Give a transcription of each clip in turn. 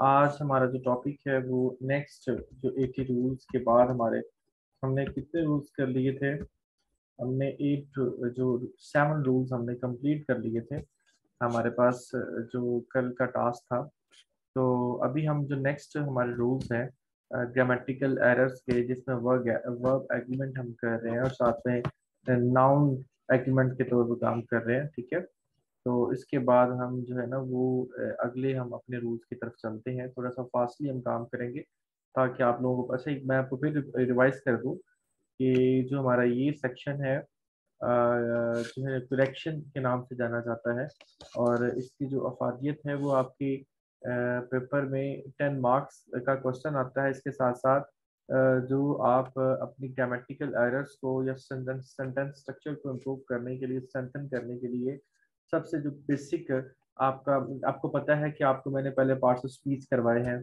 आज हमारा जो टॉपिक है वो नेक्स्ट जो 80 रूल्स के बाद हमने कितने रूल्स कर लिए थे। हमने 8 जो 7 रूल्स हमने कंप्लीट कर लिए थे हमारे पास जो कल का टास्क था। तो अभी हम जो नेक्स्ट हमारे रूल्स हैं ग्रामेटिकल एरर्स के, जिसमें वर्ब एग्रीमेंट हम कर रहे हैं और साथ में नाउन एग्रीमेंट के तौर पर काम कर रहे हैं। ठीक है, तो इसके बाद हम जो है ना वो अगले हम अपने रूल्स की तरफ चलते हैं। थोड़ा सा फास्टली हम काम करेंगे ताकि आप लोगों को, अच्छा एक मैं आपको फिर रिवाइज कर दूं कि जो हमारा ये सेक्शन है जो है करेक्शन के नाम से जाना जाता है। और इसकी जो अफादियत है वो आपकी पेपर में 10 मार्क्स का क्वेश्चन आता है। इसके साथ साथ जो आप अपनी ग्रामेटिकल एरर्स को या सेंटेंस स्ट्रक्चर को इम्प्रूव करने के लिए, स्ट्रेंथन करने के लिए सबसे जो बेसिक आपका, आपको पता है कि आपको मैंने पहले पार्ट्स ऑफ स्पीच करवाए हैं,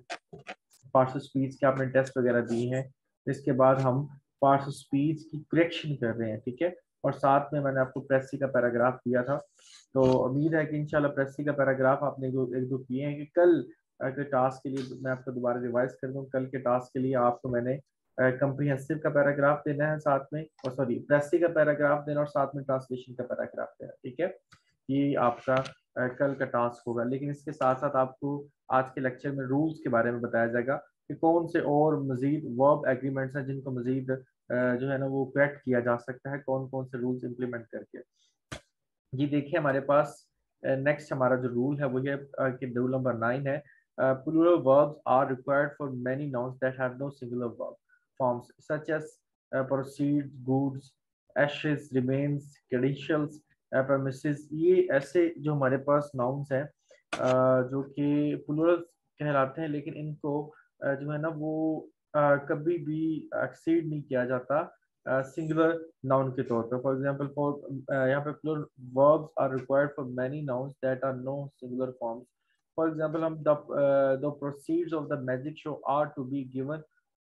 पार्ट्स ऑफ स्पीच के आपने टेस्ट वगैरह दिए हैं। इसके बाद हम पार्ट्स ऑफ स्पीच की करेक्शन कर रहे हैं। ठीक है, और साथ में मैंने आपको प्रेसी का पैराग्राफ दिया था। तो उम्मीद है कि इंशाल्लाह प्रेसी का पैराग्राफ आपने जो एक दो किए हैं कि कल के टास्क के लिए मैं आपको दोबारा रिवाइज कर दूं। कल के टास्क के लिए आपको मैंने कंप्रीहेंसिव का पैराग्राफ देना है साथ में, और सॉरी प्रेसी का पैराग्राफ देना और साथ में ट्रांसलेशन का पैराग्राफ देना। ठीक है, ये आपका कल का टास्क होगा। लेकिन इसके साथ साथ आपको आज के लेक्चर में रूल्स के बारे में बताया जाएगा कि कौन से और मजीद वर्ब एग्रीमेंट्स हैं जिनको मजीद जो है ना वो करेक्ट किया जा सकता है, कौन कौन से रूल्स इंप्लीमेंट करके। ये देखिए हमारे पास नेक्स्ट हमारा जो रूल है वो ये कि रूल नंबर 9 है, plural verbs are required for many nouns that have no singular verb forms such as proceeds, goods, ashes, remains, credentials, premises. ये ऐसे जो हमारे पास नाउन्स हैं जो कि प्लूरल कहलाते हैं, लेकिन इनको जो है ना वो कभी भी एक्सीड नहीं किया जाता सिंगुलर नाउन के तौर पे। फॉर एग्जांपल यहाँ पे plural verbs are required for many nouns that are no singular forms. For example हम the proceeds of the magic show are to be given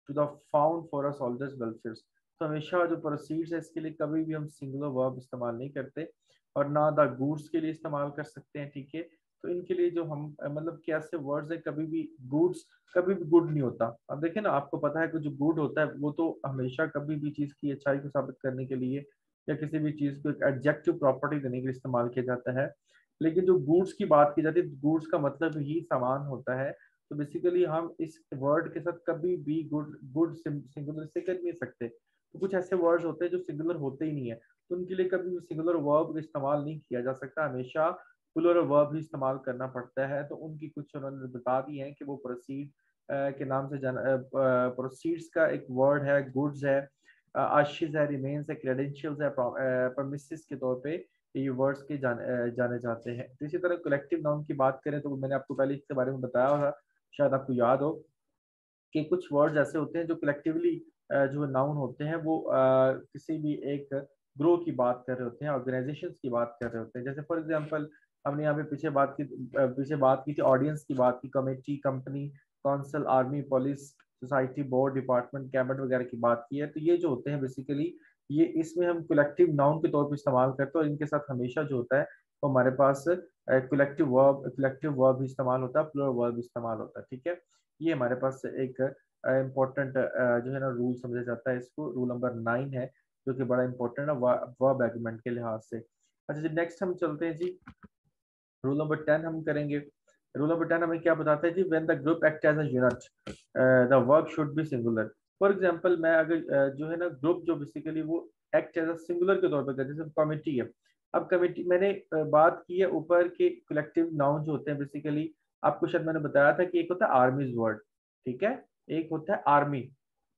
to the fund for us all this welfare. तो हमेशा जो proceeds है इसके लिए कभी भी हम सिंगुलर वर्ब इस्तेमाल नहीं करते, और ना द गुड्स के लिए इस्तेमाल कर सकते हैं। ठीक है, तो इनके लिए जो हम मतलब कि ऐसे वर्ड्स है, कभी भी गुड्स कभी भी गुड नहीं होता। अब देखिए ना, आपको पता है कि जो गुड होता है वो तो हमेशा कभी भी चीज की अच्छाई को साबित करने के लिए या किसी भी चीज को एक एडजेक्टिव प्रॉपर्टी देने के लिए इस्तेमाल किया जाता है। लेकिन जो गुड्स की बात की जाती है, गुड्स का मतलब ही सामान होता है। तो बेसिकली हम इस वर्ड के साथ कभी भी गुड गुड सिंगुलर से कर नहीं सकते। तो कुछ ऐसे वर्ड्स होते हैं जो सिंगुलर होते ही नहीं है, तो उनके लिए कभी भी सिंगुलर वर्ब इस्तेमाल नहीं किया जा सकता, हमेशा प्लूरल वर्ब ही इस्तेमाल करना पड़ता है। तो उनकी कुछ उन्होंने बता दी है कि वो प्रोसीड के नाम से जाना, प्रोसीड्स का एक वर्ड है, गुड्स है, आशीष है, रिमेन्स है, क्रेडेंशियल्स है, परमिसेस के तौर पे ये वर्ड्स के जाने जाते हैं। तो इसी तरह कलेक्टिव नाउन की बात करें तो मैंने आपको पहले इसके बारे में बताया था, शायद आपको याद हो कि कुछ वर्ड्स ऐसे होते हैं जो कलेक्टिवली जो नाउन होते हैं वो किसी भी एक ग्रोह की बात कर रहे होते हैं, ऑर्गेनाइजेशन की बात कर रहे होते हैं। जैसे फॉर एग्जांपल हमने यहाँ पे पीछे बात की थी ऑडियंस की बात की, committee, company, council, army, police, society, board, department, cabinet वगैरह की बात की है। तो ये जो होते हैं बेसिकली ये इसमें हम कलेक्टिव नाउन के तौर पर इस्तेमाल करते हैं, और इनके साथ हमेशा जो होता है वो हमारे पास कलेक्टिव वर्ब ही इस्तेमाल होता है, प्लूरल वर्ब इस्तेमाल होता है। ठीक है, ये हमारे पास एक इम्पोर्टेंट जो है ना रूल समझा जाता है, इसको रूल नंबर 9 है, जो कि बड़ा इंपॉर्टेंट है वर्ब एग्रीमेंट के लिहाज से। अच्छा जी, नेक्स्ट हम चलते हैं जी, रूल नंबर 10 हम करेंगे। रूल नंबर 10 हमें क्या बताता है जी, when the group act as a unit the work should be singular. For example मैं अगर जो है ना ग्रुप जो बेसिकली वो एक्ट एज अ सिंगुलर के तौर पर, जैसे कमिटी है। अब कमिटी मैंने बात की है ऊपर के कलेक्टिव नाउन जो होते हैं बेसिकली, आपको शायद मैंने बताया था कि एक होता है आर्मीज वर्ड। ठीक है, एक होता है आर्मी।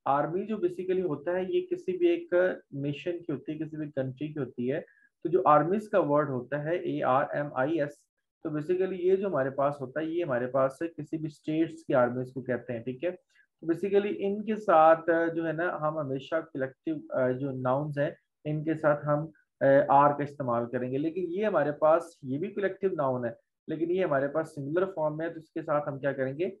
आर्मी जो बेसिकली होता है ये किसी भी एक नेशन की होती है, किसी भी कंट्री की होती है। तो जो आर्मीज का वर्ड होता है ARMIS, तो बेसिकली ये जो हमारे पास होता है ये हमारे पास है किसी भी स्टेट्स की आर्मीज को कहते हैं। ठीक है, तो बेसिकली इनके साथ जो है ना हम हमेशा कलेक्टिव जो नाउन्स हैं इनके साथ हम आर का इस्तेमाल करेंगे। लेकिन ये हमारे पास ये भी कलेक्टिव नाउन है, लेकिन ये हमारे पास सिंगुलर फॉर्म में है, तो इसके साथ हम क्या करेंगे,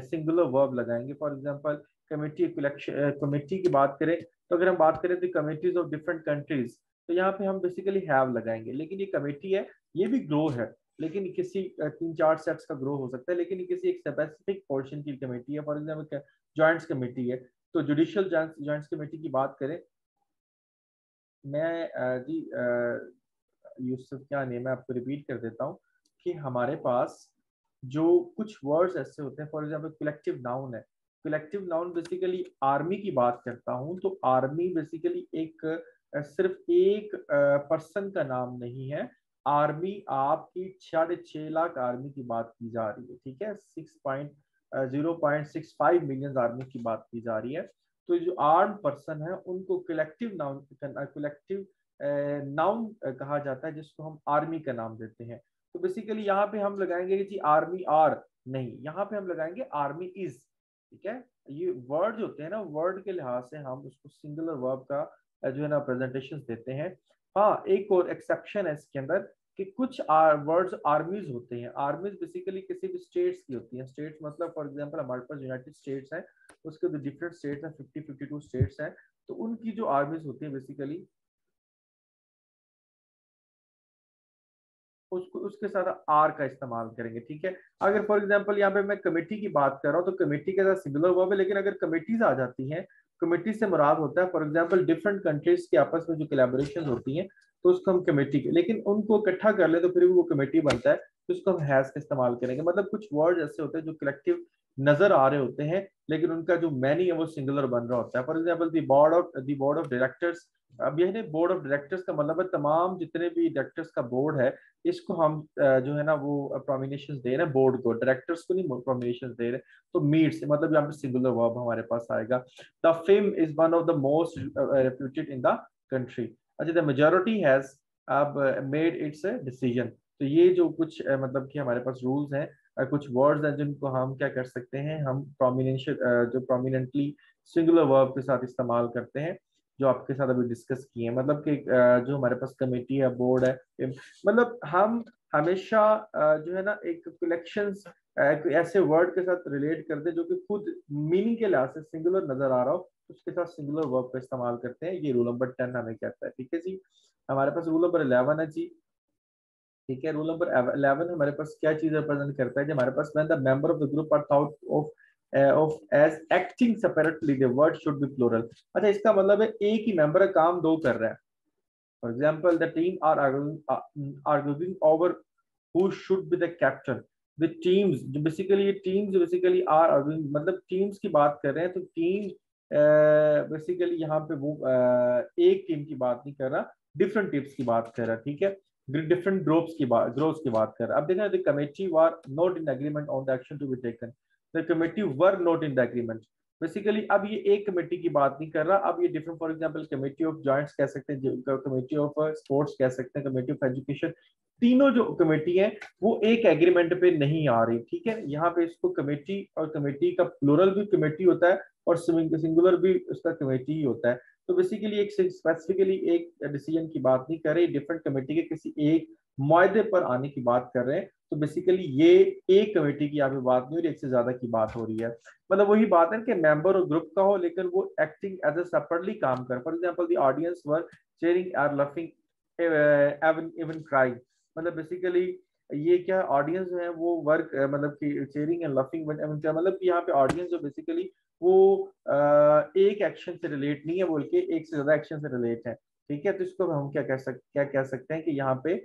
सिंगुलर वर्ब लगाएंगे। फॉर एग्जांपल कमेटी की बात करें, तो अगर हम बात करें तो कमेटीज ऑफ डिफरेंट कंट्रीज, तो यहाँ पे हम बेसिकली हैव लगाएंगे। लेकिन ये कमेटी है, ये भी ग्रो है, लेकिन किसी 3-4 सेट्स का ग्रो हो सकता है, लेकिन किसी एक स्पेसिफिक पोर्शन की कमेटी है, फॉर एग्जाम्पल जॉइंट्स कमेटी है। तो जुडिशियल जॉइंट्स कमेटी की बात करें, मैं जी यूसुफ क्या नेम है आपको रिपीट कर देता हूँ कि हमारे पास जो कुछ वर्ड्स ऐसे होते हैं, फॉर एग्जांपल कलेक्टिव नाउन है। कलेक्टिव नाउन बेसिकली आर्मी की बात करता हूँ, तो आर्मी बेसिकली एक सिर्फ एक पर्सन का नाम नहीं है। आर्मी आपकी 6.5 लाख आर्मी की बात की जा रही है, ठीक है। 0.65 मिलियन आर्मी की बात की जा रही है। तो जो आर्म पर्सन है उनको कलेक्टिव नाउन कहा जाता है, जिसको हम आर्मी का नाम देते हैं। तो बेसिकली यहाँ पे हम लगाएंगे कि जी आर्मी आर नहीं, यहाँ पे हम लगाएंगे आर्मी इज, ठीक है। ये वर्ड जो होते हैं ना, वर्ड के लिहाज से हम उसको सिंगुलर वर्ब का जो है ना प्रेजेंटेशन देते हैं। हाँ, एक और एक्सेप्शन है इसके अंदर कि कुछ वर्ड्स आर्मीज होते हैं। आर्मीज बेसिकली किसी भी स्टेट्स की होती हैं। स्टेट्स मतलब फॉर एग्जांपल हमारे पास यूनाइटेड स्टेट्स है, उसके जो डिफरेंट स्टेट्स हैं 52 स्टेट्स हैं, तो उनकी जो आर्मीज होती है बेसिकली उसको उसके साथ आर का इस्तेमाल करेंगे, ठीक है। अगर फॉर एग्जांपल यहाँ पे मैं कमेटी की बात कर रहा हूँ तो कमेटी के साथ सिमिलर वर्ब है, लेकिन अगर कमेटीज आ जाती हैं, कमेटी से मुराद होता है फॉर एग्जांपल डिफरेंट कंट्रीज के आपस में जो कोलैबोरेशन होती हैं, तो उसको हम कमेटी के, लेकिन उनको इकट्ठा कर ले तो फिर भी वो कमेटी बनता है, तो उसको हम हैज का इस्तेमाल करेंगे। मतलब कुछ वर्ड ऐसे होते हैं जो कलेक्टिव नजर आ रहे होते हैं, लेकिन उनका जो मैनी है वो सिंगुलर बन रहा होता है। For example the board of directors. अब यह नहीं, बोर्ड ऑफ डायरेक्टर्स का मतलब है तमाम जितने भी डायरेक्टर्स का बोर्ड है, इसको हम जो है ना वो प्रोमिनेशन दे रहे हैं बोर्ड को, डायरेक्टर्स को नहीं प्रोमिनेशन दे रहे। तो मीट से मतलब यहाँ पे सिंगुलर वर्ब हमारे पास आएगा। The film is one of the most reputed in the country. अच्छा, द मेजोरिटी हैज अब मेड इट्स डिसीजन। तो ये जो कुछ मतलब कि हमारे पास रूल्स हैं, कुछ वर्ड्स हैं जिनको हम क्या कर सकते हैं, हम प्रोमिनेंशियल जो प्रोमिनेंटली सिंगुलर वर्ब के साथ इस्तेमाल करते हैं, जो आपके साथ अभी डिस्कस किए हैं। मतलब कि जो हमारे पास कमेटी है, बोर्ड है, मतलब हम हमेशा जो है ना एक कलेक्शंस ऐसे वर्ड के साथ रिलेट करते हैं जो कि खुद मीनिंग के लिहाज से सिंगुलर नजर आ रहा हो, उसके साथ सिंगुलर वर्ब का इस्तेमाल करते हैं। ये रूल नंबर 10 हमें कहता है, ठीक है जी। हमारे पास रूल नंबर 11 है जी, ठीक है। रूल नंबर 11 हमारे पास क्या चीज रिप्रेजेंट करता है कि हमारे पास when the member of the group are thought of as acting separately the word should be plural. अच्छा, इसका मतलब है एक ही मेंबर काम दो कर रहा है। For example the team are arguing over who should be the captain. The teams जो बेसिकली ये टीम्स बेसिकली आर आर्गुइंग, मतलब टीम्स की बात कर रहे हैं, तो टीम बेसिकली यहाँ पे वो एक टीम की बात नहीं कर रहा, डिफरेंट टीम्स की बात कर रहा है, ठीक है। डिफरेंट ग्रुप्स की बात कर रहा है। अब देखना, the committee were not in agreement on the action to be taken. The committee were not in the agreement. Basically अब ये एक कमेटी की बात नहीं कर रहा, अब ये different, for example committee of joints कह सकते हैं, कमेटी ऑफ स्पोर्ट्स कह सकते हैं, कमेटी ऑफ एजुकेशन। तीनों जो कमेटी है वो एक एग्रीमेंट पे नहीं आ रही, ठीक है। यहाँ पे इसको कमेटी, और कमेटी का प्लूरल भी कमेटी होता है और सिंगुलर भी उसका कमेटी ही होता है। तो बेसिकली एक स्पेसिफिकली एक डिसीजन की बात नहीं कर रहे, डिफरेंट कमेटी के किसी एक मुआहदे पर आने की बात कर रहे हैं। तो बेसिकली ये एक कमेटी की यहाँ पे बात नहीं हो रही, एक से ज्यादा की बात हो रही है। मतलब वही बात है कि मेंबर और ग्रुप का हो, लेकिन वो एक्टिंग एज ए सेपरेटली काम कर। For example the audience were cheering are laughing even crying. मतलब बेसिकली ये क्या, ऑडियंस जो है वो वर्क मतलब कि चेयरिंग एंड लफिंग, मतलब कि यहाँ पे ऑडियंस जो बेसिकली वो एक एक्शन से रिलेट नहीं है, बल्कि एक से ज्यादा एक्शन से रिलेट है, ठीक है। तो इसको हम क्या कह सकते हैं कि यहाँ पे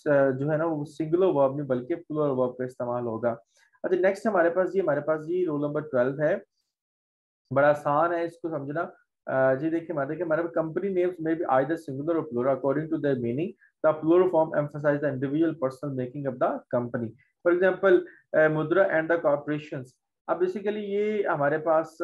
जो है ना वो सिंगुलर वर्ब नहीं बल्कि प्लूरल वर्ब का इस्तेमाल होगा। अच्छा, नेक्स्ट हमारे पास जी रूल नंबर 12 है। बड़ा आसान है इसको समझना। जी देखिए, हमारे कंपनी नेम्स में भी आइदर सिंगुलर और plural according to their meaning. The plural form emphasise the individual person making up the company. For example Mudra and the corporations. अब बेसिकली ये हमारे पास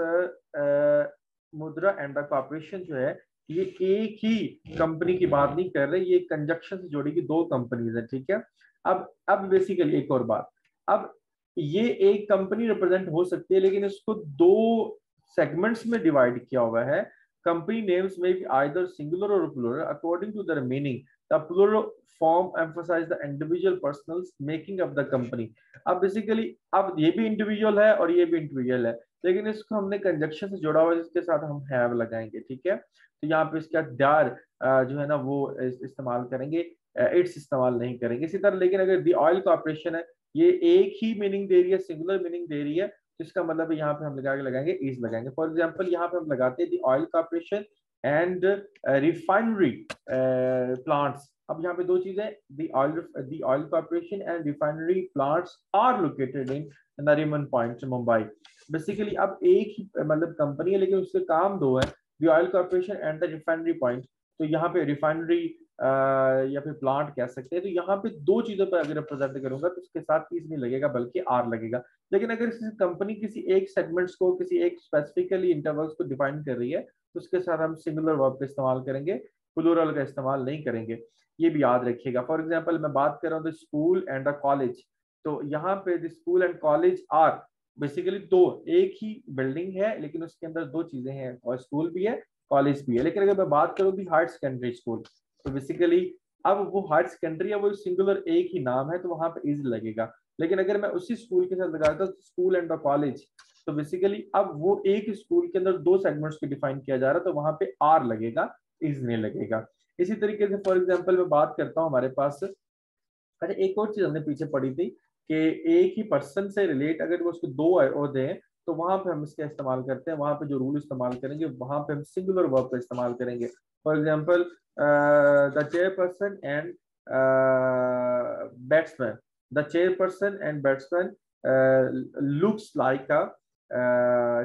मुद्रा एंड द कॉर्पोरेशन जो है, ये एक ही कंपनी की बात नहीं कर रहे, ये कंजक्शन से जोड़ी की दो कंपनीज है, ठीक है। अब बेसिकली एक और बात, अब ये एक कंपनी रिप्रेजेंट हो सकती है, लेकिन इसको दो सेगमेंट्स में डिवाइड किया हुआ है। कंपनी नेम्स में भी आइदर सिंगुलर और plural according to their meaning. The plural form emphasise the individual personals making up the company. अब बेसिकली अब ये भी इंडिविजुअल है और ये भी इंडिविजुअल है, लेकिन इसको हमने कंजक्शन से जोड़ा हुआ है, जिसके साथ हम हैव लगाएंगे, ठीक है। तो यहाँ पे इसका दार जो है ना वो इस्तेमाल करेंगे। इट्स इस्तेमाल नहीं करेंगे इसी तरह। लेकिन अगर दी ऑयल कॉर्पोरेशन है, ये एक ही मीनिंग दे रही है, सिंगुलर मीनिंग दे रही है, तो इसका मतलब है यहाँ पे हम लगाएंगे इज लगाएंगे। फॉर एग्जाम्पल यहाँ पे हम लगाते हैं the oil corporation and refinery plants. अब यहाँ पे दो चीजें, the oil corporation and refinery plants are located in Nariman Point Mumbai. Basically अब एक ही मतलब कंपनी है लेकिन उसके काम दो है, the oil corporation and the refinery point. तो यहाँ पे रिफाइनरी या फिर प्लांट कह सकते हैं। तो यहाँ पे दो चीजों पर अगर रिप्रेजेंट करूंगा तो उसके साथ इज नहीं लगेगा बल्कि आर लगेगा। लेकिन अगर कंपनी किसी एक सेगमेंट्स को, किसी एक स्पेसिफिकली इंटरवल्स को डिफाइन कर रही है तो उसके साथ हम सिंगुलर वर्ब का इस्तेमाल करेंगे, प्लूरल का इस्तेमाल नहीं करेंगे। ये भी याद रखिएगा। फॉर एग्जाम्पल मैं बात कर रहा हूँ the school and the college, तो यहाँ पे the school and college are basically दो, एक ही बिल्डिंग है लेकिन उसके अंदर दो चीजें हैं, और स्कूल भी है कॉलेज भी है। लेकिन अगर मैं बात करूँ दी हायर सेकेंडरी स्कूल, तो बेसिकली अब वो हायर सेकेंडरी है, वो सिंगुलर एक ही नाम है, तो वहां पे इज लगेगा। लेकिन अगर मैं उसी स्कूल के साथ लगाता हूँ स्कूल एंड द कॉलेज, तो बेसिकली अब वो एक स्कूल के अंदर दो सेगमेंट्स को डिफाइन किया जा रहा है, तो वहां पे आर लगेगा, इज नहीं लगेगा। इसी तरीके से फॉर एग्जाम्पल मैं बात करता हूँ हमारे पास, अच्छा एक और चीज हमने पीछे पढ़ी थी कि एक ही पर्सन से रिलेट अगर वो उसको दो ओहदे हैं तो वहां पे हम इसका इस्तेमाल करते हैं, वहां पे जो रूल इस्तेमाल करेंगे वहां पे हम सिंगुलर वर्ब का इस्तेमाल करेंगे। For example the chairperson and batsman, the chairperson and batsman looks like a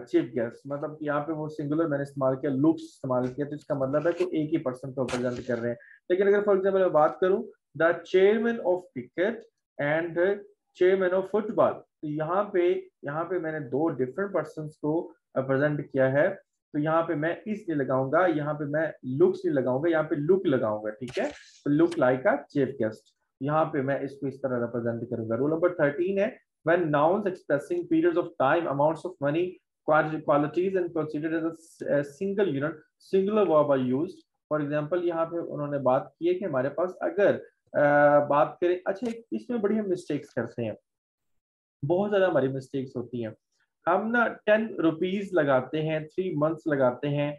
chief guest, मतलब यहाँ पे वो सिंगुलर मैंने इस्तेमाल किया, लुक्स इस्तेमाल किया, तो इसका मतलब है कि एक ही पर्सन को रिप्रेजेंट कर रहे हैं। लेकिन अगर फॉर एग्जाम्पल मैं बात करूं the chairman of cricket and chairman of football, तो यहाँ पे मैंने दो डिफरेंट पर्सन को प्रेजेंट किया है, तो यहाँ पे मैं इस नहीं लगाऊंगा, यहाँ पे मैं लुक्स नहीं लगाऊंगा, यहाँ पे लुक लगाऊंगा, ठीक है। तो look like a chief guest, यहाँ पे मैं इसको इस तरह रिप्रेजेंट करूंगा। रूल नंबर 13 है when nouns expressing periods of time, amounts of money, qualities and considered as a single unit, singular verb are used। For example यहाँ पे उन्होंने बात की है कि हमारे पास अगर बात करें, अच्छा इसमें बड़ी हम मिस्टेक्स करते हैं, बहुत ज्यादा हमारी मिस्टेक्स होती हैं। हम ना 10 रुपीज लगाते हैं, 3 मंथ्स लगाते हैं,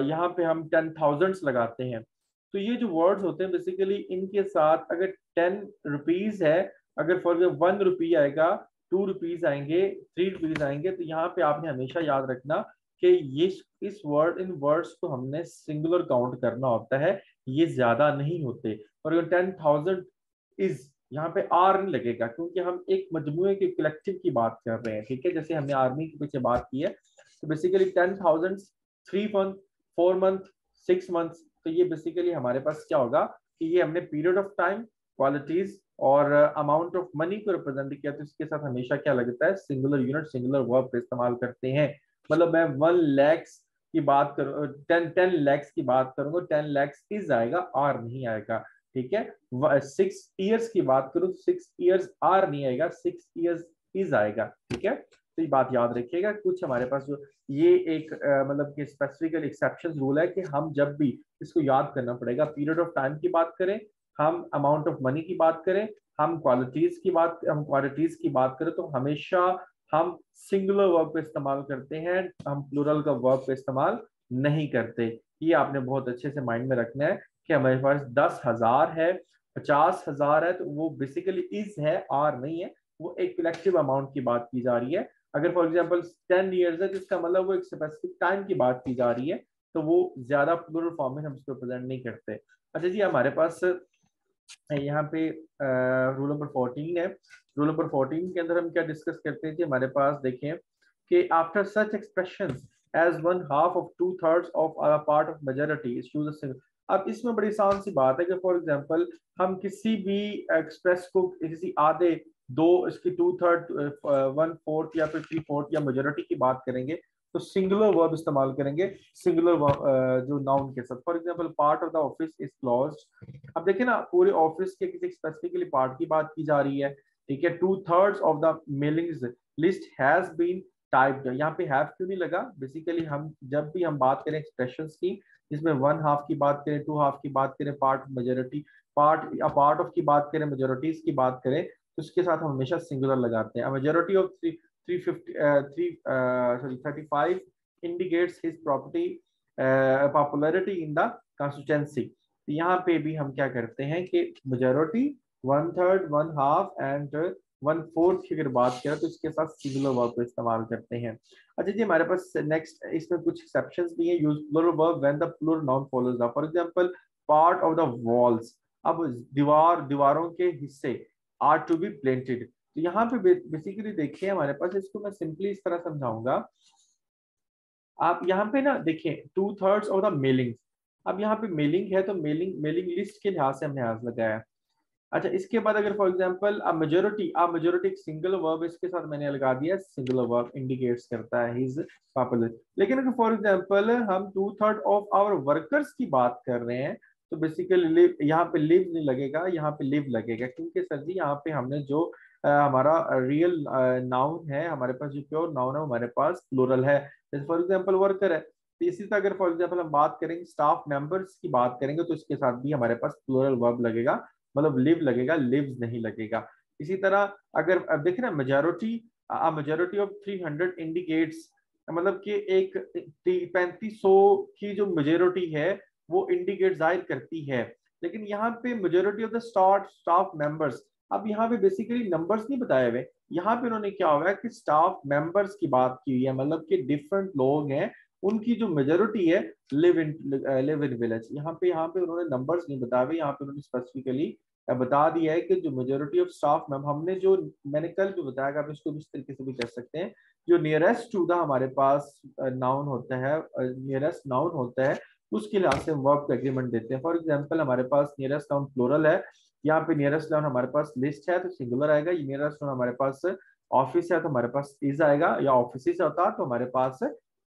यहाँ पे हम 10,000 लगाते हैं। तो ये जो वर्ड्स होते हैं बेसिकली इनके साथ अगर 10 रुपीज है, अगर फॉर एग्जाम्पल 1 रुपी आएगा, 2 रुपीज आएंगे, 3 रुपीज आएंगे, तो यहाँ पे आपने हमेशा याद रखना कि ये इस इन वर्ड्स को हमने सिंगुलर काउंट करना होता है, ये ज्यादा नहीं होते। और अगर 10,000 इज, यहाँ पे आर नहीं लगेगा क्योंकि हम एक मजमूए के कलेक्टिव की बात कर रहे हैं, ठीक है। जैसे हमने आर्मी के पीछे बात की है, तो बेसिकली 10,000, 3 मंथ, 4 मंथ, 6 मंथ, तो ये बेसिकली हमारे पास क्या होगा कि ये हमने पीरियड ऑफ टाइम, क्वालिटीज और अमाउंट ऑफ मनी को रिप्रेजेंट किया, तो इसके साथ हमेशा क्या लगता है, सिंगुलर यूनिट, सिंगुलर वर्ब का इस्तेमाल करते हैं। मतलब मैं 1 lakhs की बात करूँ, 10 lakhs की बात करूंगा, 10 lakhs इज आएगा, आर नहीं आएगा, ठीक है। 6 years की बात करूं, 6 years आर नहीं आएगा, 6 years इज आएगा, ठीक है। तो ये बात याद रखिएगा। कुछ हमारे पास जो ये एक मतलब कि स्पेसिफिकल एक्सेप्शन रूल है कि हम जब भी इसको याद करना पड़ेगा, पीरियड ऑफ टाइम की बात करें, हम अमाउंट ऑफ मनी की बात करें, हम क्वालिटीज की बात करें, तो हमेशा हम सिंगुलर वर्ब का इस्तेमाल करते हैं, हम प्लूरल का वर्ब का इस्तेमाल नहीं करते। ये आपने बहुत अच्छे से माइंड में रखना है कि हमारे पास 10,000 है, 50,000 है, तो वो बेसिकली इज है, आर नहीं है, वो एक कलेक्टिव अमाउंट की बात की जा रही है। अगर फॉर एग्जांपल 10 years है, तो इसका मतलब वो एक स्पेसिफिक टाइम की बात की जा रही है, तो वो ज्यादा प्लूरल फॉर्म में हम इसको प्रेजेंट नहीं करते। अच्छा जी, हमारे पास यहाँ पे रूल नंबर 14 है। रूल नंबर 14 के अंदर हम क्या डिस्कस करते हैं कि हमारे पास देखें कि after such expression as 1/2 of 2/3 of a part of majority is choose a single। अब इसमें बड़ी आसान सी बात है कि फॉर एग्जांपल हम किसी भी एक्सप्रेस को किसी आधे, दो, इसकी 2/3, 1/4 या फिर 3/4 या मेजोरिटी की बात करेंगे, तो सिंगुलर वर्ब इस्तेमाल करेंगे, सिंगुलर जो नाउन के साथ। For example part of the office is closed. अब देखिए ना, पूरे ऑफिस के किसी स्पेसिफिकली पार्ट की बात की जा रही है, ठीक है। 2/3 of the mailing list has been typed, यहाँ पे हैव क्यों नहीं लगा? बेसिकली हम जब भी हम बात करें एक्सप्रेशंस की, जिसमें 1/2 की बात करें, 2/2 की बात करें, पार्ट मेजोरिटी, पार्ट ऑफ की बात करें, मेजोरिटीज की बात करें, तो उसके साथ हम हमेशा सिंगुलर लगाते हैं। Majority of 35 indicates his property popularity in the constituency। तो यहाँ पे भी हम क्या करते हैं कि मेजॉरिटी, 1/3, 1/2 एंड 1/4 की अगर बात करें तो इसके साथ सिंगुलर वर्ब को इस्तेमाल करते हैं। अच्छा जी, हमारे पास नेक्स्ट इसमें कुछ एक्सेप्शंस भी हैं। Use plural verb when the plural noun follows the, for example part of the walls. अब दीवारों के हिस्से आर टू बी प्लेंटेड। तो यहाँ पे बेसिकली देखिए हमारे पास, इसको मैं सिंपली इस तरह समझाऊंगा। आप यहाँ पे ना देखिए 2/3 ऑफ द मेलिंग। अब यहाँ पे मेलिंग है तो मेलिंग मेलिंग लिस्ट के लिहाज से हमने आज लगाया। अच्छा, इसके बाद अगर फॉर एग्जांपल अ मेजोरिटी एक सिंगल वर्ब, इसके साथ मैंने लगा दिया सिंगुलर वर्ब, इंडिकेट्स करता है ही इज पॉपुलर। लेकिन अगर फॉर एग्जांपल हम 2/3 ऑफ आवर वर्कर्स की बात कर रहे हैं तो बेसिकली यहाँ पे लिव नहीं लगेगा, यहाँ पे लिव लगेगा, क्योंकि सर जी यहाँ पे हमने जो हमारा रियल नाउन है, हमारे पास जो प्योर नाउन है हमारे पास प्लूरल है। जैसे फॉर एग्जांपल वर्कर है, तो इसी तरह अगर फॉर एग्जांपल हम बात करेंगे स्टाफ मेंबर्स की बात करेंगे तो इसके साथ भी हमारे पास प्लूरल वर्ब लगेगा, मतलब लिव लगेगा, लिव्स नहीं लगेगा। इसी तरह अगर अब देखें ना मेजोरिटी, मेजोरिटी ऑफ 300 इंडिकेट्स, मतलब कि एक 3500 की जो मेजोरिटी है वो इंडिकेट जाहिर करती है। लेकिन यहाँ पे majority of the staff members, अब यहाँ पे बेसिकली नंबर्स नहीं बताए हुए, यहाँ पे उन्होंने क्या हुआ है कि स्टाफ मेंबर्स की बात की हुई है, मतलब कि डिफरेंट लोग हैं, उनकी जो मेजोरिटी है लिव इन विलेज। यहाँ पे उन्होंने नंबर्स नहीं बताए हुए, यहाँ पे उन्होंने स्पेसिफिकली बता दिया है कि जो मेजोरिटी ऑफ स्टाफ में हमने जो मैंने कल जो बताया, आप इसको इस तरीके से भी कर सकते हैं, जो नियरेस्ट टू द हमारे पास नाउन होता है, नियरेस्ट नाउन होता है, उसके लिहाज से हम वर्ब का एग्रीमेंट देते हैं। फॉर एग्जांपल हमारे पास नियरेस्ट नाउन प्लूरल है, यहाँ पे नियरेस्ट नाउन हमारे पास लिस्ट है तो सिंगुलर आएगा। ये नियरेस्ट नाउन हमारे पास ऑफिस है तो हमारे पास इज आएगा, या ऑफिस से होता तो हमारे पास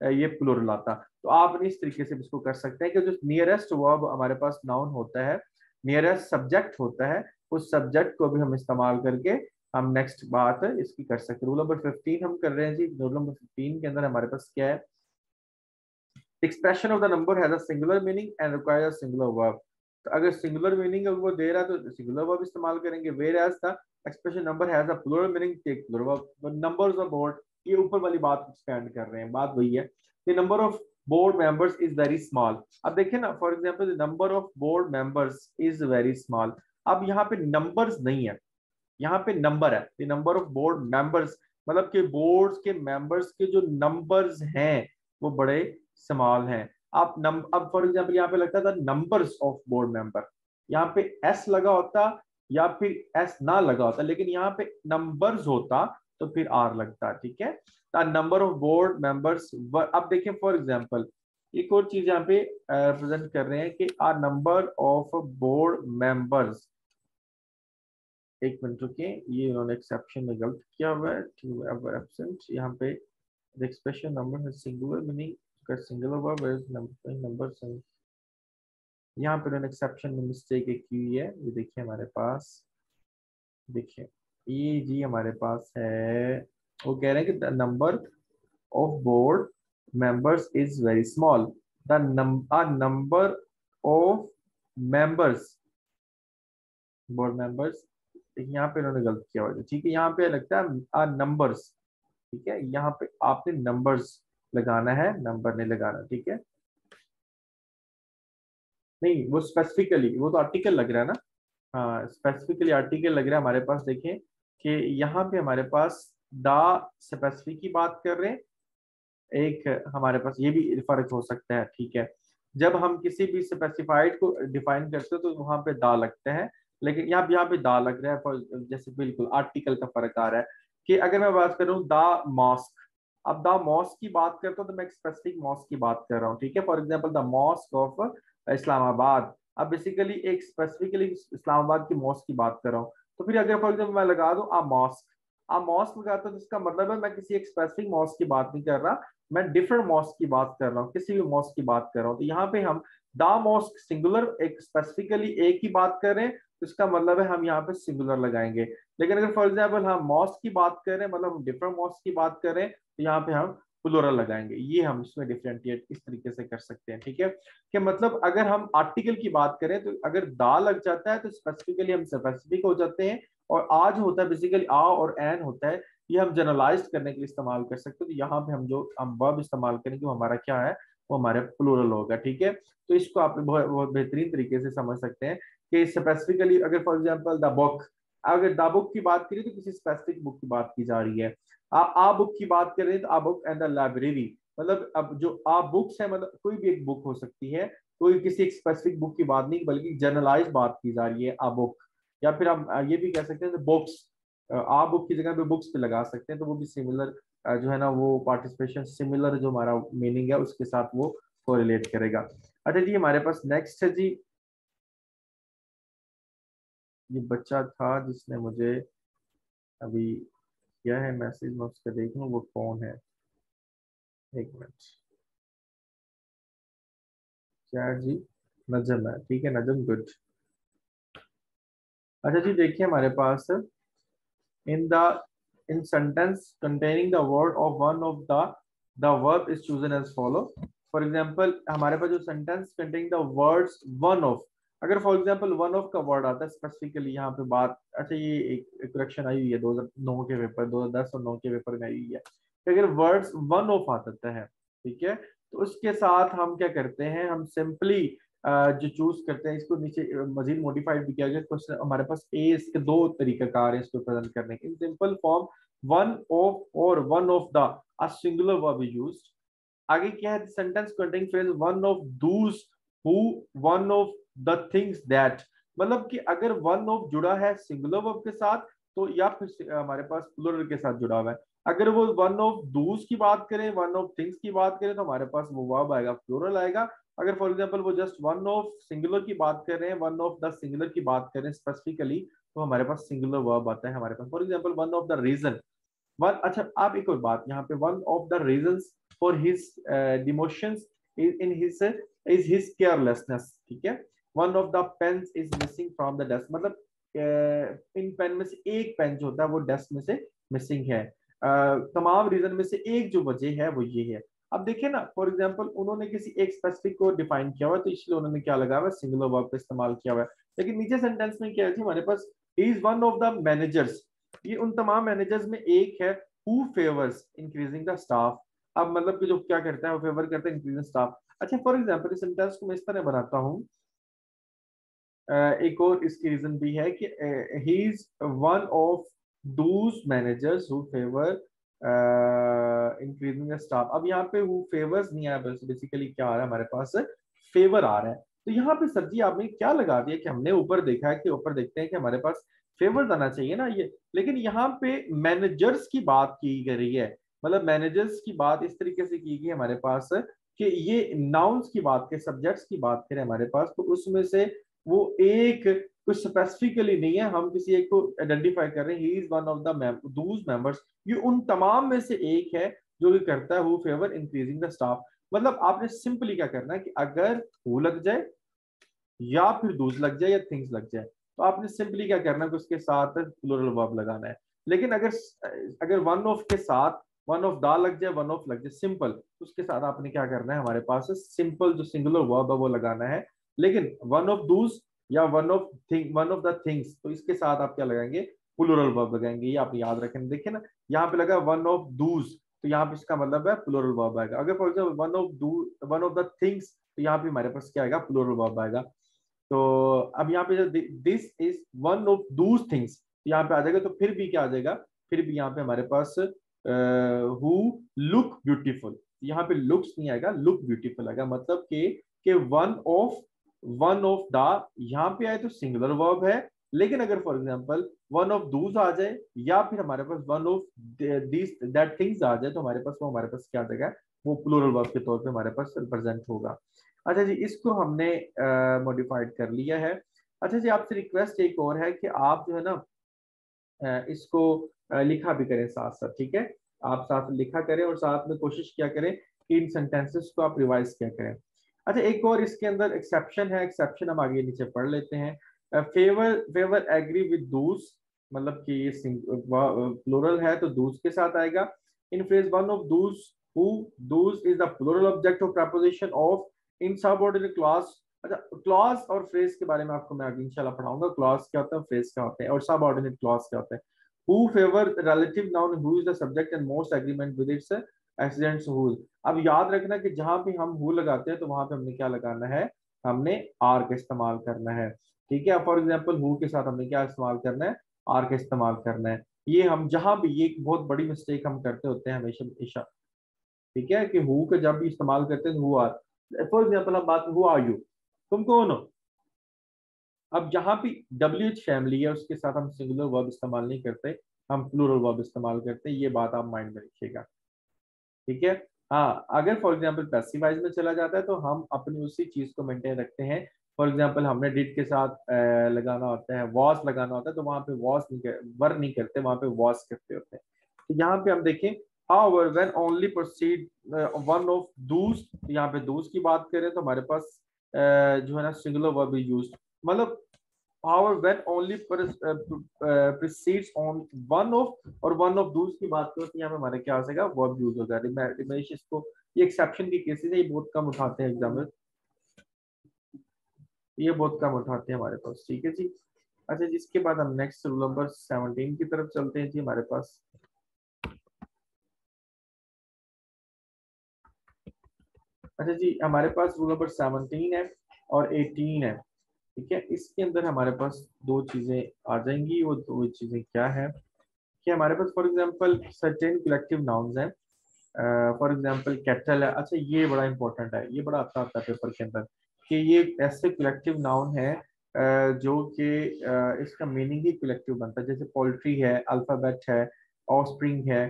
ये प्लूरल आता। तो आप इस तरीके से इसको कर सकते हैं कि जो नियरेस्ट वर्ब हमारे पास नाउन होता है, नियरेस्ट सब्जेक्ट होता है, उस सब्जेक्ट को भी हम इस्तेमाल करके हम नेक्स्ट बात इसकी कर सकते हैं। रूल नंबर 15 हम कर रहे हैं जी। रूल नंबर 15 के अंदर हमारे पास क्या है, expression of the number has a singular meaning and requires singular verb. तो अगर सिंगुलर मीनिंग वो दे रहा है तो सिंगुलर वर्ब इस्तेमाल करेंगे, whereas the expression number has a plural meaning take plural verb. Numbers of board, ये ऊपर वाली बात एक्सपेंड कर रहे हैं, बात वही है। The number of board members is very small. अब देखिए ना, for example the number of board members is very small. अब यहाँ पे नंबर्स नहीं है, यहाँ पे नंबर है। The number of board members मतलब कि बोर्ड के मेंबर्स के जो नंबर्स हैं वो बड़े स्मॉल हैं। अब फॉर एग्जांपल यहाँ पे लगता था नंबर्स ऑफ बोर्ड मेंबर, यहाँ पे एस लगा होता या फिर एस ना लगा होता, लेकिन यहाँ पे नंबर्स होता तो फिर आर लगता, ठीक है। नंबर ऑफ बोर्ड मेंबर्स, अब देखिए फॉर एग्जांपल एक और चीज यहाँ पे रिप्रेजेंट कर रहे हैं कि are number of board members, एक मिनट रुकिए, ये उन्होंने एक्सेप्शन में गलत किया हुआ है, टू एब्सेंट। यहाँ पे द एक्सप्रेशन नंबर है सिंगुलर मीनिंग का सिंगुलर वर्ब नंबर, यहाँ पे उन्होंने एक्सेप्शन में मिस्टेक की हुई है। ये देखिए हमारे पास, देखिए ये जी हमारे पास है, वो कह रहे हैं कि the number of board members is very small. The number of members, board members, यहाँ पे इन्होंने गलत किया हुआ है, ठीक है। यहाँ पे लगता है नंबर्स, ठीक है, यहाँ पे आपने नंबर्स लगाना है, नंबर नहीं लगाना, ठीक है। नहीं, वो स्पेसिफिकली वो तो आर्टिकल लग रहा है ना, हाँ स्पेसिफिकली आर्टिकल लग रहा है हमारे पास। देखें कि यहाँ पे हमारे पास द स्पेसिफिक की बात कर रहे हैं, एक हमारे पास ये भी फर्क हो सकता है, ठीक है। जब हम किसी भी स्पेसिफाइड को डिफाइन करते हैं तो वहां पे दा लगता है, लेकिन यहाँ पे दा लग रहा है जैसे बिल्कुल आर्टिकल का फर्क आ रहा है। कि अगर मैं बात करूँ द मॉस्क, अब द मॉस्क की बात करता हूँ तो मैं एक स्पेसिफिक मॉस्क की बात कर रहा हूँ, ठीक है। For example the mosque of Islamabad, अब बेसिकली एक स्पेसिफिकली इस्लामाबाद की मॉस्क की बात कर रहा हूँ। तो फिर अगर फॉर एग्जाम्पल मैं लगा दूं आ मॉस्क, आप मॉस्क लगाते हो तो इसका मतलब है मैं किसी एक स्पेसिफिक मॉस्क की बात नहीं कर रहा, मैं डिफरेंट मॉस्क की बात कर रहा हूँ, किसी भी मॉस्क की बात कर रहा हूँ। तो यहाँ पे हम द मॉस्क सिंगुलर एक स्पेसिफिकली एक की बात कर रहे हैं तो इसका मतलब है हम यहाँ पे सिंगुलर लगाएंगे। लेकिन अगर फॉर एग्जाम्पल हम मॉस्क की बात कर रहे हैं, मतलब हम डिफरेंट मॉस्क की बात कर रहे हैं, तो यहाँ पे हम प्लूरल लगाएंगे। ये हम इसमें डिफरेंशिएट इस तरीके से कर सकते हैं, ठीक है। कि मतलब अगर हम आर्टिकल की बात करें तो अगर दा लग जाता है तो स्पेसिफिकली हम स्पेसिफिक हो जाते हैं, और आज होता है बेसिकली आ और एन होता है, ये हम जनरलाइज करने के लिए इस्तेमाल कर सकते हैं। तो यहाँ पे हम जो हम वर्ब इस्तेमाल करेंगे वो हमारा क्या है, वो हमारे प्लूरल होगा। ठीक है, तो इसको आप बहुत बहुत बेहतरीन तरीके से समझ सकते हैं कि स्पेसिफिकली अगर फॉर एग्जांपल द बुक, अगर द बुक की बात करें तो किसी स्पेसिफिक बुक की बात की जा रही है। आ बुक की बात करें तो आ बुक एंड द लाइब्रेरी, मतलब अब जो आ बुक्स है मतलब कोई भी एक बुक हो सकती है, कोई किसी एक स्पेसिफिक बुक की बात नहीं बल्कि जनरलाइज बात की जा रही है आ बुक। या फिर हम ये भी कह सकते हैं बुक्स, आ बुक की जगह पे बुक्स पे लगा सकते हैं, तो वो भी सिमिलर जो है ना वो पार्टिसिपेशन सिमिलर जो हमारा मीनिंग है उसके साथ वो कोरिलेट करेगा। अच्छा जी, हमारे पास नेक्स्ट है जी, ये बच्चा था जिसने मुझे अभी किया है मैसेज, मैं उसका देख लूँ वो कौन है, एक मिनट। क्या जी, नजम है, ठीक है नजम, गुड। अच्छा जी देखिए हमारे पास in the in sentence containing the word of one of the verb is chosen as follow। For example हमारे पास जो sentence containing the words one of, अगर फॉर एग्जाम्पल वन ऑफ का वर्ड आता है स्पेसिफिकली यहाँ पे बात, अच्छा ये एक करेक्शन आई हुई है 2009 के पेपर, 2010 और 9 के पेपर में आई हुई है कि अगर वर्ड्स वन ऑफ आता है, ठीक है, तो उसके साथ हम क्या करते हैं, हम सिंपली जो चूज करते हैं इसको नीचे मजीद मॉडिफाइड भी किया गया, तो हमारे पास ए इसके दो तरीकाकार है इसको प्रेजेंट करने के। In simple form one of और one of the a singular verb is used. आगे क्या है, sentence containing phrase one of those who, one of the things that, मतलब कि अगर वन ऑफ जुड़ा है सिंगुलर वर्ब के साथ तो या फिर हमारे पास प्लूरल के साथ जुड़ा हुआ है। अगर वो वन ऑफ दूस की बात करें, वन ऑफ थिंग्स की बात करें तो हमारे पास वो वर्ब आएगा, प्लूरल आएगा। अगर फॉर एग्जांपल वो जस्ट वन ऑफ सिंगुलर की बात कर रहे हैं, वन ऑफ द सिंगुलर की बात कर रहे हैं स्पेसिफिकली, तो हमारे पास सिंगुलर वर्ब आता है हमारे पास। For example one of the reason, one, अच्छा आप एक और बात यहाँ पे, one of the reasons for his demotions in his is his carelessness, ठीक है। One of the pens is missing from the desk, मतलब इन पेन में से एक पेन जो होता है वो डेस्क में से मिसिंग है। तमाम रीजन में से एक जो वजह है वो ये है। अब देखिए ना, फॉर एग्जांपल उन्होंने किसी एक स्पेसिफिक को डिफाइन किया हुआ है तो इसलिए उन्होंने क्या लगाया हुआ है, सिंगुलर वर्ब का इस्तेमाल किया हुआ है। लेकिन नीचे सेंटेंस में क्या है जी हमारे पास, he is one of the managers, ये उन तमाम मैनेजर्स में एक है, who favours increasing the staff. अब मतलब कि जो क्या करता है वो फेवर करता है इंक्रीजिंग स्टाफ। अच्छा फॉर एग्जांपल इस सेंटेंस को मैं इस तरह बनाता हूँ, एक और इसकी रीजन भी है कि ही is one of Dooj managers who favour increasing the staff. अब यहाँ पे हु फेवर्स नहीं आया, बस बेसिकली क्या आ रहा है हमारे पास, फेवर आ रहा है। तो यहाँ पे सर जी आपने क्या लगा दिया कि हमने ऊपर देखा है कि ऊपर देखते हैं कि हमारे पास फेवर आना चाहिए ना ये, लेकिन यहाँ पे मैनेजर्स की बात की गई है, मतलब मैनेजर्स की बात इस तरीके से की गई हमारे पास कि ये नाउन्स की बात के सब्जेक्ट्स की बात करें हमारे पास तो उसमें से वो एक कुछ स्पेसिफिकली नहीं है, हम किसी एक को आइडेंटिफाई कर रहे हैं, ही is one of the Dooj members, ये उन तमाम में से एक है जो भी करता है who favour increasing the staff. मतलब आपने सिंपली क्या करना है कि अगर हु लग जाए या फिर दूज लग जाए या थिंग्स लग जाए तो आपने सिंपली क्या करना है कि उसके साथ प्लूरल वर्ब लगाना है। लेकिन अगर अगर वन ऑफ के साथ वन ऑफ दा लग जाए, वन ऑफ लग जाए सिंपल, उसके साथ आपने क्या करना है, हमारे पास सिंपल जो सिंगुलर वर्ब है वो लगाना है। लेकिन वन ऑफ दूज या वन ऑफ द थिंग्स, तो इसके साथ आप क्या लगाएंगे, प्लूरल वर्ब लगाएंगे। ये आप याद रखें, देखिए ना यहाँ पे लगा वन ऑफ दूज, तो यहाँ पे इसका मतलब है प्लूरल वर्ब आएगा। अगर for example one of the things, तो यहाँ पे हमारे पास क्या आएगा, प्लूरल वर्ब आएगा। तो अब यहाँ पे this is one of Dooj things यहाँ पे आ जाएगा, तो फिर भी क्या आ जाएगा, फिर भी यहाँ पे हमारे पास हु लुक ब्यूटीफुल, यहाँ पे लुक्स नहीं आएगा, लुक ब्यूटीफुल आएगा। मतलब कि वन ऑफ द यहाँ पे आए तो सिंगुलर वर्ब है, लेकिन अगर for example one of those आ जाए या फिर हमारे पास one of this that things आ जाए तो हमारे पास वो हमारे पास क्या आ जाएगा, वो प्लूरल वर्ब के तौर पे हमारे पास रिप्रेजेंट होगा। अच्छा जी, इसको हमने मॉडिफाइड कर लिया है। अच्छा जी, आपसे रिक्वेस्ट एक और है कि आप जो है ना इसको लिखा भी करें साथ साथ, ठीक है, आप साथ लिखा करें और साथ में कोशिश किया करें कि इन सेंटेंसेस को आप रिवाइज किया करें। अच्छा एक और इसके अंदर एक्सेप्शन है, एक्सेप्शन हम आगे नीचे पढ़ लेते हैं। फेवर फेवर एग्री विद दूस, मतलब कि ये प्लूरल है तो दूस के साथ आएगा। In phrase one of those who, those is the plural object of preposition of in subordinate clause. अच्छा क्लॉज और फ्रेज के बारे में आपको मैं आगे इंशाल्लाह पढ़ाऊंगा, क्लॉज क्या होता है, फ्रेज क्या होते हैं और सबऑर्डिनेट क्लॉज क्या होता है। Who favour relative noun who is the subject and most agreement with its accidents who. अब याद रखना कि जहां भी हम हु लगाते हैं तो वहां पे हमने क्या लगाना है, हमने आर का इस्तेमाल करना है। ठीक है, फॉर एग्जाम्पल हु के साथ हमने क्या इस्तेमाल करना है, आर का इस्तेमाल करना है। ये हम जहां भी, ये एक बहुत बड़ी मिस्टेक हम करते होते हैं हमेशा हमेशा। ठीक है, कि हु का जब भी इस्तेमाल करते हैं हु आर। फॉर एग्जाम्पल हम बात, हु आर यू, तुम कौन हो। अब जहां भी WH फैमिली है उसके साथ हम सिंगुलर वर्ब इस्तेमाल नहीं करते, हम प्लूरल वर्ब इस्तेमाल करते हैं। ये बात आप माइंड में रखिएगा। ठीक है। हाँ, अगर फॉर एग्जाम्पल पैसिव वॉइस में चला जाता है तो हम अपनी उसी चीज को मेंटेन रखते हैं। फॉर एग्जाम्पल हमने डिड के साथ लगाना होता है, वॉस लगाना होता है, तो वहां पे वॉस नहीं, वर नहीं करते, वहां पे वॉस करते होते हैं। तो यहाँ पे हम देखें, however when only proceed one of those, यहाँ पे those की बात करें तो हमारे पास जो है ना सिंगुलर वर्ब यूज, मतलब however when only precedes on one of, और one of those की बात करो तो यहाँ पे हमारे क्या आ जाएगा, वर्ब यूज होगा। रिमेश इसको, ये एक्सेप्शन की केसेस है, ये बहुत कम उठाते हैं एग्जाम में, ये बहुत कम उठाते हैं हमारे पास। ठीक है जी। अच्छा, जिसके बाद हम नेक्स्ट रूल नंबर 17 की तरफ चलते हैं जी। हमारे पास, अच्छा जी, हमारे पास रूल नंबर 17 है और 18 है। ठीक है, इसके अंदर हमारे पास दो चीजें आ जाएंगी। वो दो चीजें क्या है कि हमारे पास for example certain collective nouns हैं। फॉर एग्जांपल कैटल है। अच्छा, ये बड़ा इंपॉर्टेंट है, ये बड़ा आता आता है पेपर के अंदर, कि ये ऐसे कलेक्टिव नाउन है जो कि इसका मीनिंग ही कलेक्टिव बनता है। जैसे पोल्ट्री है, अल्फाबेट है, ऑफस्प्रिंग है,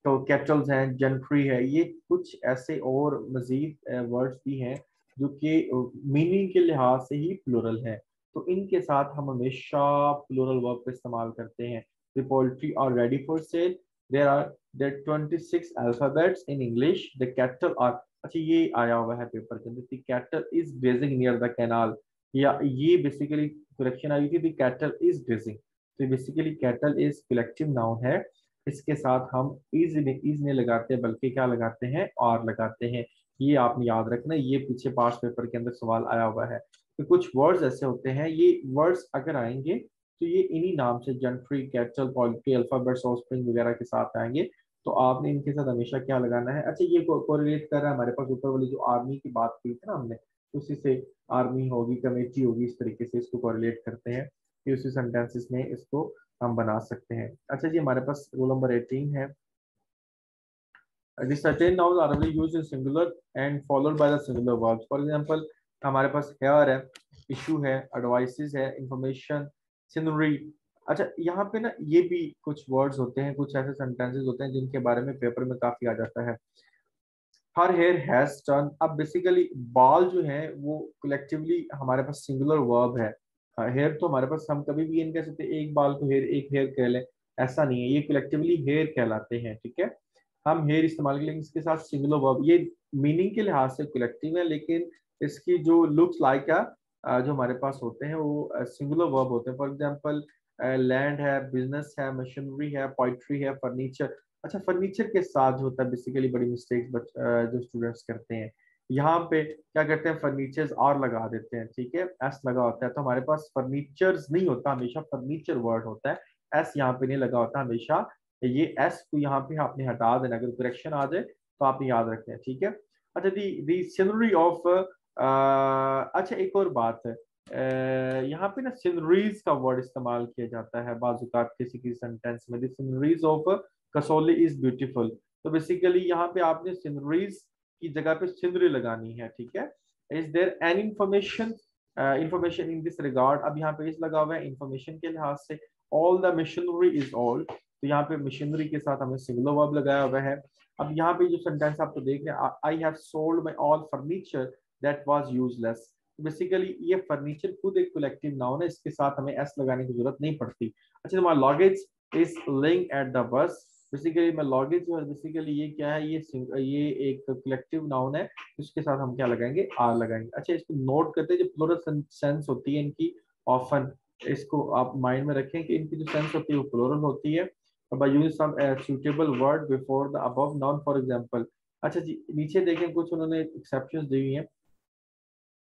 तो कैटल्स हैं, जेंट्री है। ये कुछ ऐसे और मजीद वर्ड्स भी हैं जो कि मीनिंग के लिहाज से ही प्लूरल है। तो इनके साथ हम हमेशा प्लूरल वर्ब का इस्तेमाल करते हैं। The poultry are ready for sale. There 26 alphabets in English. The cattle are, अच्छा ये आया हुआ है पेपर के अंदर, the cattle is grazing near the canal, या ये बेसिकली करेक्शन आई थी, the cattle is grazing। तो basically cattle is collective noun है। इसके साथ हम इज नहीं लगाते बल्कि क्या लगाते हैं, और लगाते हैं। ये आपने याद रखना, ये पीछे पास पेपर के अंदर सवाल आया हुआ है। तो कुछ वर्ड्स ऐसे होते हैं, ये वर्ड्स अगर आएंगे तो ये इन्हीं नाम से, जंट्री, कैटल, पोल्ट्री, अल्फाबेट्स, ऑफस्प्रिंग वगैरह के साथ आएंगे। तो आपने इनके साथ हमेशा क्या लगाना है। अच्छा, ये कोरिलेट कर रहा है हमारे पास ऊपर वाली जो आर्मी की बात की थी ना हमने, उसी से आर्मी होगी, कमेटी होगी, इस तरीके से इसको कोरिलेट करते हैं कि उसी सेंटेंसेस में इसको हम बना सकते हैं। अच्छा जी, हमारे पास रूल नंबर 18 है। The certain nouns are only used in singular and followed by the singular verbs. For example, हमारे पास हेयर है, इशू है, एडवाइसेस है, इंफॉर्मेशन, सिनरी। अच्छा, यहाँ पे ना ये भी कुछ वर्ड्स होते हैं, कुछ ऐसे सेंटेंसेस होते हैं जिनके बारे में पेपर में काफी आ जाता है। Her hair has turn. अब बेसिकली बाल जो है वो कलेक्टिवली हमारे पास सिंगुलर वर्ब है। हेयर तो हमारे पास, हम कभी भी ये नहीं कह सकते एक बाल को हेयर, एक हेयर कह लें, ऐसा नहीं है। ये कलेक्टिवली हेयर कहलाते हैं। ठीक है, हम हेयर इस्तेमाल करेंगे इसके साथ सिंगुलर वर्ब। ये मीनिंग के लिहाज से कलेक्टिव है, लेकिन इसकी जो लुक्स लाइक जो हमारे पास होते हैं वो सिंगुलर वर्ब होते हैं। फॉर एग्जांपल लैंड है, बिजनेस है, मशीनरी है, पोइट्री है, फर्नीचर। अच्छा, फर्नीचर के साथ जो होता है बेसिकली बड़ी मिस्टेक्स जो स्टूडेंट्स करते हैं, यहाँ पे क्या करते हैं, फर्नीचर्स आर लगा देते हैं। ठीक है, एस लगा होता है, तो हमारे पास फर्नीचर्स नहीं होता, हमेशा फर्नीचर वर्ड होता है। एस यहाँ पे नहीं लगा होता हमेशा। ये एस को यहाँ पे आपने हटा देना, अगर करेक्शन आ जाए तो आपने याद रखना है। ठीक है। अच्छा, दी सिनरी ऑफ, अच्छा एक और बात है, यहाँ पे ना सिनरीज का वर्ड इस्तेमाल किया जाता है बाजुकात किसी किसी सेंटेंस में। The sceneries of Kasauli is beautiful. तो बेसिकली यहाँ पे आपने सिनरीज की जगह पे सिनरी लगानी है। ठीक है। Is there any information, information in this regard. अब यहाँ पे इस लगा हुआ है इंफॉर्मेशन के लिहाज से। All the machinery is all, तो यहाँ पे मशीनरी के साथ हमें सिंगुलर वर्ब लगाया हुआ है। अब यहाँ पे जो सेंटेंस आपको देख रहे हैं, I have sold my all furniture that was useless. Basically ये फर्नीचर खुद एक कलेक्टिव नाउन है, इसके साथ हमें एस लगाने की जरूरत नहीं पड़ती। अच्छा, हमारा luggage is laying at the bus. Basically मैं लॉगेज जो है, बेसिकली ये क्या है, ये एक कलेक्टिव नाउन है, इसके साथ हम क्या लगाएंगे, आर लगाएंगे। अच्छा, इसको नोट करते हैं, जो प्लूरल सेंस होती है इनकी, ऑफन इसको आप माइंड में रखें कि इनकी जो सेंस होती है वो प्लूरल होती है। by using some suitable word before the above noun, for example। अच्छा जी, नीचे देखें कुछ उन्होंने एक्सेप्शंस दी हुई हैं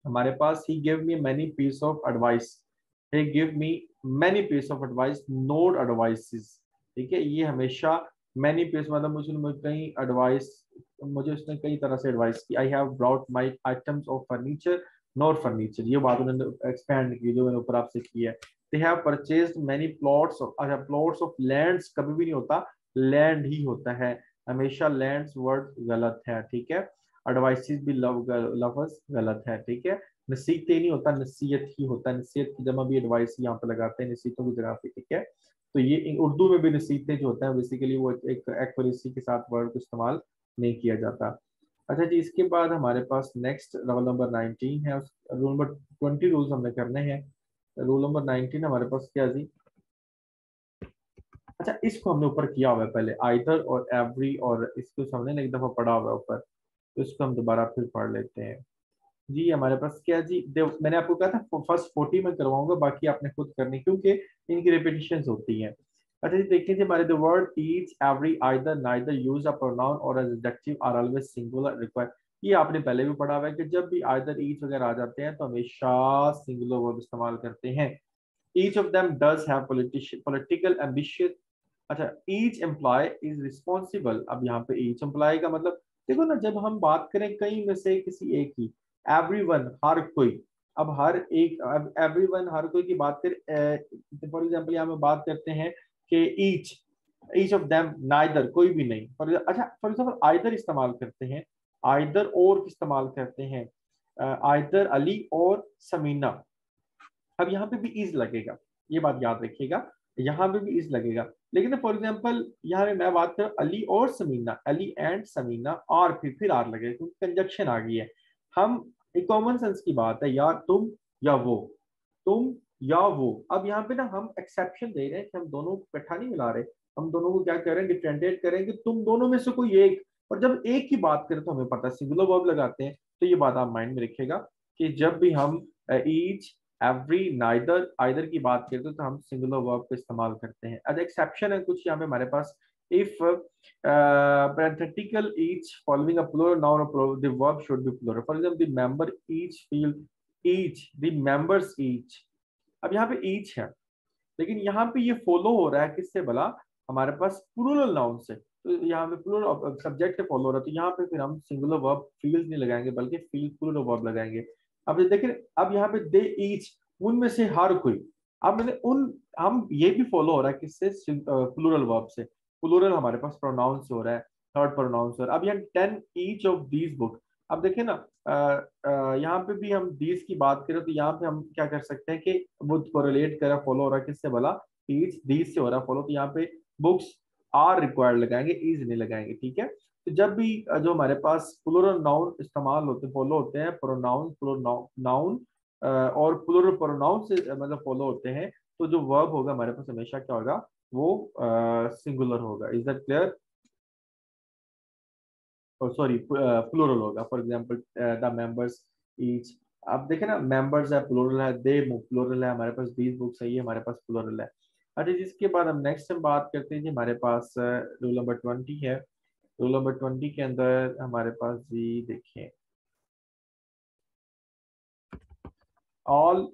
हमारे पास। he gave me many piece of advice, he give me many piece of advice, note advices। ठीक है, ये हमेशा मैनी पेस मतलब मुझे कई एडवाइस, मुझे उसने कई तरह से एडवाइस की। I have brought my items of furniture not furniture, ये बात उन्होंने एक्सपेंड की जो मैंने ऊपर आपसे की है। They have purchased many plots of, अच्छा प्लॉट्स ऑफ लैंड्स कभी भी नहीं होता, लैंड ही होता है हमेशा, लैंड्स वर्ड गलत है, ठीक है। एडवाइसेस भी लफ्ज गलत है, ठीक है। नसीहतें नहीं होता, नसीहत ही होता है, नसीहत की जमा भी एडवाइस यहाँ पे लगाते हैं नसीहतों की जगह पे, ठीक है। तो ये उर्दू में भी नसीहतें जो होता है बेसिकली वो एक एक्यूरेसी के साथ वर्ड को इस्तेमाल नहीं किया जाता। अच्छा जी, इसके बाद हमारे पास नेक्स्ट रोल नंबर 19 है, रोल नंबर 20 रूल्स हमने करने हैं। रोल नंबर 19 हमारे पास क्या जी, अच्छा इसको हमने ऊपर किया हुआ है पहले, आइदर और एवरी, और इसको हमने एक दफा पढ़ा हुआ है ऊपर, तो इसको हम दोबारा फिर पढ़ लेते हैं। जी हमारे पास क्या जी, मैंने आपको कहा था फर्स्ट 40 में करवाऊंगा, बाकी आपने खुद करनी क्योंकि इनकी रिपीटिशन होती हैं। अच्छा जी देखिए जी, हमारे the word each every either neither use a pronoun और adjective are always singular require, ये आपने पहले भी पढ़ा हुआ है कि जब भी आइदर ईच वगैरह आ जाते हैं तो हमेशा सिंगुलर वर्ब इस्तेमाल करते हैं। Each of them does have political ambition, अच्छा ईच एम्प्लॉय इज रिस्पॉन्सिबल, अब यहाँ पे ईच एम्प्लॉय का मतलब देखो ना, जब हम बात करें कई में से किसी एक की, एवरीवन हर कोई, अब हर एक, अब एवरीवन हर कोई की बात करें, फॉर एग्जांपल यहाँ में बात करते हैं कि each, each of them neither कोई भी नहीं, अच्छा फॉर एग्जांपल आइदर इस्तेमाल करते हैं, आइदर और इस्तेमाल करते हैं, आइदर अली और समीना, अब यहाँ पे भी इज लगेगा, ये बात याद रखिएगा, यहाँ पे भी इज लगेगा। लेकिन फॉर एग्जांपल यहाँ पे मैं बात करूँ अली और समीना, अली एंड समीना, और फिर आर लगेगा क्योंकि कंजक्शन आ गई है। हम एक कॉमन सेंस की बात है, या तुम या वो, तुम या वो, अब यहाँ पे ना हम एक्सेप्शन दे रहे हैं कि हम दोनों को इकट्ठा नहीं मिला रहे, हम दोनों को क्या करें, डिफरेंशिएट करें कि तुम दोनों में से कोई एक, और जब एक की बात करें तो हमें पता है सिंगुलर वर्ब लगाते हैं, तो ये बात आप माइंड में रखिएगा कि जब भी हम ईच एवरी नाइदर आइदर की बात करते हैं तो हम सिंगुलर वर्ब का इस्तेमाल करते हैं। अब एक्सेप्शन है कुछ यहाँ पे हमारे पास, if parenthetical each following a plural noun or plural, the verb should be plural, for example the member each feel, each the members each, अब यहाँ पे each है, लेकिन यहाँ पे ये फॉलो हो रहा है किससे भला, हमारे पास प्लूरल नाउन से, तो यहाँ पे प्लूरल सब्जेक्ट से फॉलो हो रहा है, तो यहाँ पे फिर हम सिंगुलर वर्ब फील्स नहीं लगाएंगे बल्कि फील प्लूरल वर्ब लगाएंगे। अब ये देखिए, अब यहाँ पे दे ईच, उनमें से हर कोई, अब मैंने उन, हम ये भी फॉलो हो रहा है किससे, प्लूरल वर्ब से, प्लूरल हमारे पास प्रोनाउन से हो रहा है, थर्ड प्रोनाउन से हो रहा है। अब यहाँ 10 ईच ऑफ दीज बुक, अब देखिए ना यहाँ पे भी हम दीज की बात करें तो यहाँ पे हम क्या कर सकते हैं कि वो कोरिलेट कर फॉलो हो रहा है किससे भला, ईच दीज से हो रहा है फॉलो, तो यहाँ पे बुक्स आर रिक्वायर्ड लगाएंगे, इज नहीं लगाएंगे, ठीक है। तो जब भी जो हमारे पास प्लूरल नाउन इस्तेमाल होते फॉलो होते हैं, प्रोनाउन प्लूरल नाउन और प्लूरल प्रोनाउन से मतलब फॉलो होते हैं, तो जो वर्ब होगा हमारे पास हमेशा क्या होगा, वो सिंगुलर होगा। Is that clear, sorry plural होगा, for example the members each, अब देखें ना मेंबर्स है प्लूरल है, दे प्लूरल है, हमारे पास दीज बुक्स है, ये हमारे पास प्लूरल है। अच्छा जिसके बाद हम नेक्स्ट हम बात करते हैं जी, हमारे पास रूल नंबर 20 है। रूल नंबर 20 के अंदर हमारे पास जी देखिए, ऑल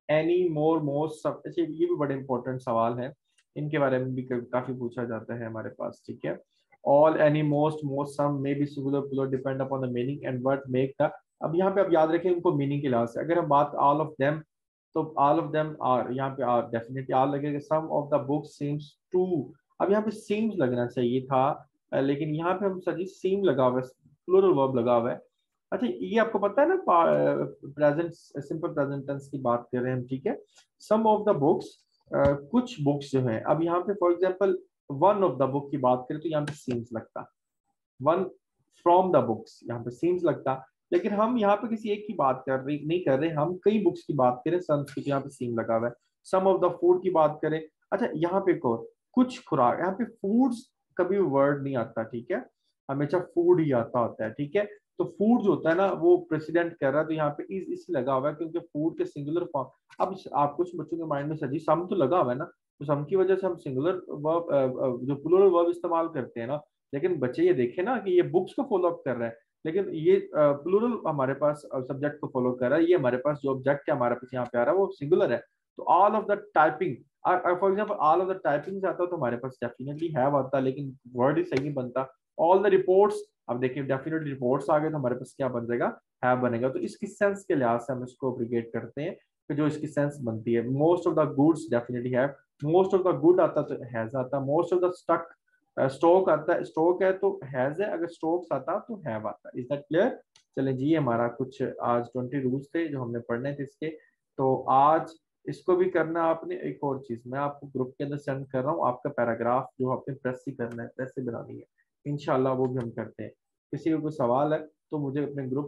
एनी मोर मोस्ट सब, अच्छा ये भी बड़े इंपॉर्टेंट सवाल है, इनके बारे में भी काफी पूछा जाता है हमारे पास, ठीक है। All any most most some may be singular plural depend upon the meaning and word make the, अब यहाँ पे आप याद रखें इनको मीनिंग के लिहाज से, अगर हम बात ऑल ऑफ देम, तो ऑल ऑफ देम आर, यहाँ पे आर डेफिनेटली आर लगेगा, some of the book seems to, अब यहाँ पे सीम्स लगना चाहिए था, लेकिन यहाँ पे हम सर सीम लगा हुआ है, प्लूरल वर्ब लगा हुआ है। अच्छा ये आपको पता है ना, प्रेजेंट सिंपल प्रेजेंट टेंस की बात कर रहे हैं हम, ठीक है। सम ऑफ द बुक्स, कुछ बुक्स जो है, अब यहाँ पे for example one of the book की बात करें तो यहाँ पे सीम्स लगता, वन फ्रॉम द बुक्स यहाँ पे सीम्स लगता, लेकिन हम यहाँ पे किसी एक की बात कर रही नहीं कर रहे, हम कई बुक्स की बात करें सन्स की, तो यहाँ पे सीम लगा हुआ है। सम ऑफ द फूड की बात करें, अच्छा यहाँ पे एक और कुछ खुराक, यहाँ पे फूड्स कभी वर्ड नहीं आता, ठीक है, हमेशा फूड ही आता होता है, ठीक है। तो फूड जो होता है ना वो प्रेसिडेंट कर रहा है, तो यहाँ पे इज इसलिए लगा हुआ है क्योंकि फूड के सिंगुलर फॉर्म, अब आप कुछ बच्चों के माइंड में सजी सम तो लगा हुआ है ना, तो सम की वजह से हम सिंगुलर वर्ब जो प्लूरल वर्ब इस्तेमाल करते हैं ना, लेकिन बच्चे ये देखें ना कि ये बुक्स को फॉलो अप कर रहा है, लेकिन ये प्लूरल हमारे पास सब्जेक्ट को फॉलो कर रहा है, ये हमारे पास जो ऑब्जेक्ट है हमारे पास यहाँ पे आ रहा है वो सिंगुलर है। तो all of the typing, for example all of the typing आता तो हमारे पास डेफिनेटली हैव आता, लेकिन वर्ड ही सही नहीं बनता। ऑल द रिपोर्ट्स, अब देखिए डेफिनेटली रिपोर्ट्स आ गए तो हमारे पास क्या बन जाएगा, हैव बनेगा। तो इसकी सेंस के लिहाज से हम इसको अब्रिगेट करते हैं कि जो इसकी सेंस बनती है। Most of the goods definitely have, most of the good आता तो हैज आता, most of the stock stock आता है, स्टॉक है तो हैज है, अगर स्टॉक्स आता तो हैव आता। Is that clear? चलें जी, हमारा कुछ आज 20 रूल्स थे जो हमने पढ़ने थे इसके। तो आज इसको भी करना आपने। एक और चीज मैं आपको ग्रुप के अंदर सेंड कर रहा हूँ, आपका पैराग्राफ जो आपने प्रेस ही करना है, प्रेस से बनानी है इंशाल्लाह, वो भी हम करते हैं। किसी को कोई सवाल है तो मुझे अपने ग्रुप